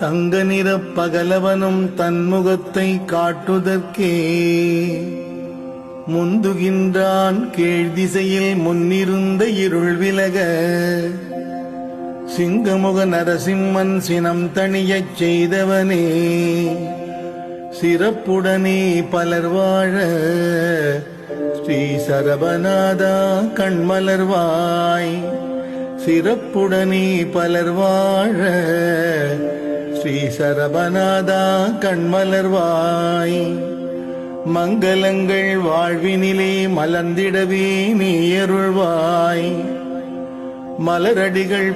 தங்க நிறப் பகலவனும் தன்முகத்தை காட்டுதற்கே முந்துகின்றான் கீழ் திசையில் முன்னிருந்த இருள் விலக சிங்கமுக நரசிம்மன் சினம் தணியச் செய்தவனே சிறப்புடனே பலர் வாழ ஸ்ரீ சரபநாதா கண்மலர்வாய் சிறப்புடனே பலர் வாழ ஸ்ரீ சரபநாதா கண்மலர்வாய் மங்களங்கள் வாழ்வினிலே மலர்ந்திடவே நீ அருள்வாய் மலரடிகள்